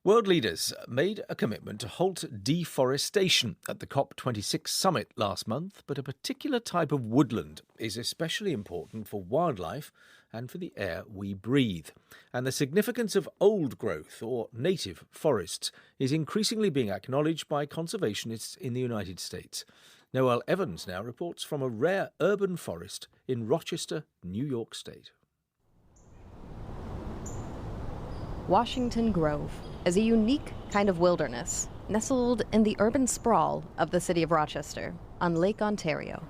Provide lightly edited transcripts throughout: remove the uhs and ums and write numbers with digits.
World leaders made a commitment to halt deforestation at the COP26 summit last month, but a particular type of woodland is especially important for wildlife and for the air we breathe. And the significance of old growth or native forests is increasingly being acknowledged by conservationists in the United States. Noelle Evans now reports from a rare urban forest in Rochester, New York State. Washington Grove is a unique kind of wilderness nestled in the urban sprawl of the city of Rochester on Lake Ontario.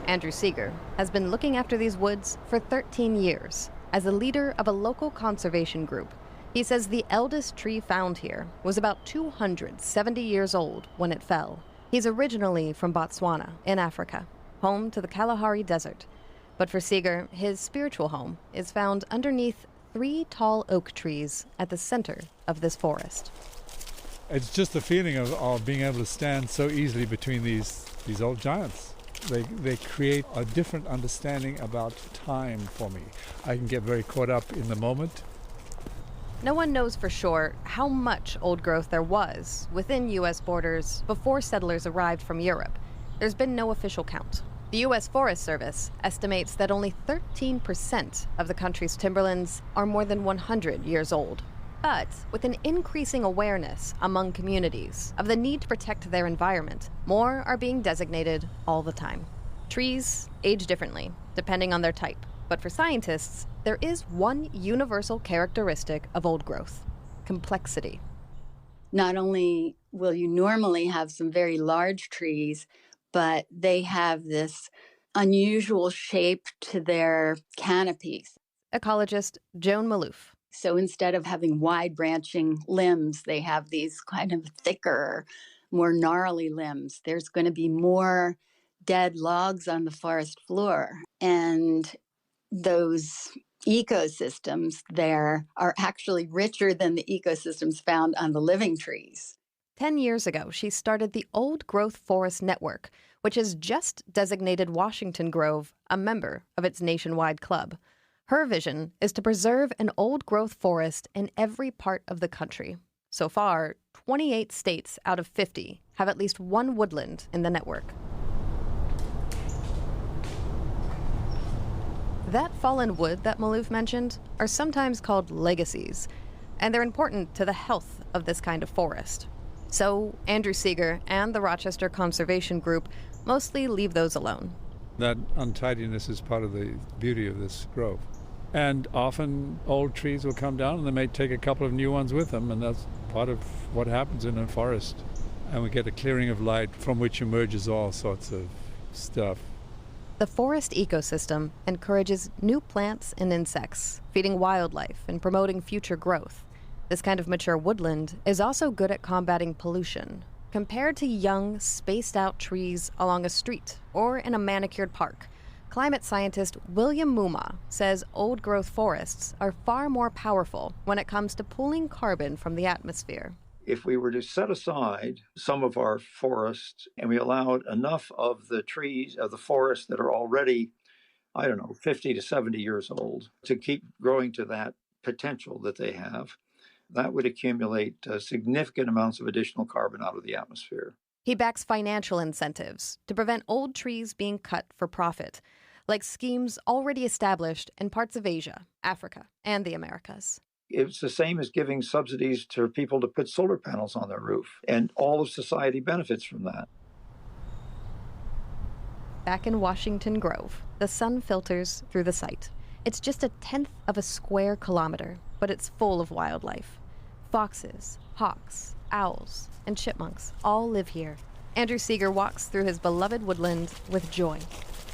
Andrew Seeger has been looking after these woods for 13 years as a leader of a local conservation group. He says the eldest tree found here was about 270 years old when it fell. He's originally from Botswana in Africa, home to the Kalahari Desert. But for Seeger, his spiritual home is found underneath 3 tall oak trees at the center of this forest. It's just the feeling of being able to stand so easily between these old giants. They create a different understanding about time for me. I can get very caught up in the moment. No one knows for sure how much old growth there was within U.S. borders before settlers arrived from Europe. There's been no official count. The U.S. Forest Service estimates that only 13% of the country's timberlands are more than 100 years old. But with an increasing awareness among communities of the need to protect their environment, more are being designated all the time. Trees age differently, depending on their type. But for scientists, there is one universal characteristic of old growth: complexity. Not only will you normally have some very large trees, but they have this unusual shape to their canopies. Ecologist Joan Maloof. So instead of having wide branching limbs, they have these kind of thicker, more gnarly limbs. There's going to be more dead logs on the forest floor. And those ecosystems there are actually richer than the ecosystems found on the living trees. 10 years ago, she started the Old Growth Forest Network, which has just designated Washington Grove a member of its nationwide club. Her vision is to preserve an old-growth forest in every part of the country. So far, 28 states out of 50 have at least one woodland in the network. That fallen wood that Maloof mentioned are sometimes called legacies, and they're important to the health of this kind of forest. So Andrew Seeger and the Rochester Conservation Group mostly leave those alone. That untidiness is part of the beauty of this grove. And often old trees will come down and they may take a couple of new ones with them, and that's part of what happens in a forest. And we get a clearing of light from which emerges all sorts of stuff. The forest ecosystem encourages new plants and insects, feeding wildlife and promoting future growth. This kind of mature woodland is also good at combating pollution. Compared to young, spaced-out trees along a street or in a manicured park, climate scientist William Muma says old-growth forests are far more powerful when it comes to pulling carbon from the atmosphere. If we were to set aside some of our forests and we allowed enough of the trees of the forest that are already, 50 to 70 years old to keep growing to that potential that they have, that would accumulate significant amounts of additional carbon out of the atmosphere. He backs financial incentives to prevent old trees being cut for profit, like schemes already established in parts of Asia, Africa, and the Americas. It's the same as giving subsidies to people to put solar panels on their roof, and all of society benefits from that. Back in Washington Grove, the sun filters through the site. It's just 1/10 of a square kilometer, but it's full of wildlife. Foxes, hawks, owls, and chipmunks all live here. Andrew Seeger walks through his beloved woodland with joy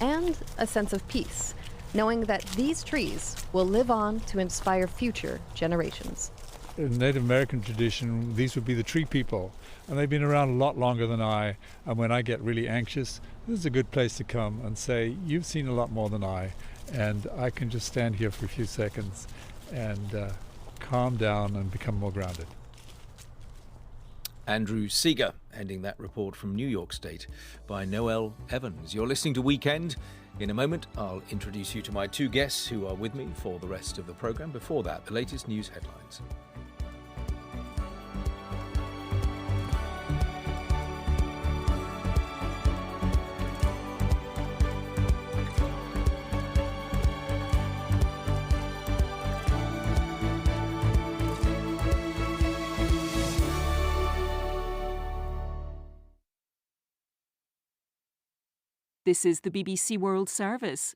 and a sense of peace, knowing that these trees will live on to inspire future generations. In Native American tradition, these would be the tree people, and they've been around a lot longer than I. And when I get really anxious, this is a good place to come and say, you've seen a lot more than I, and I can just stand here for a few seconds and calm down and become more grounded. Andrew Seeger ending that report from New York State by Noelle Evans. You're listening to Weekend. In a moment, I'll introduce you to my two guests who are with me for the rest of the program. Before that, the latest news headlines. This is the BBC World Service.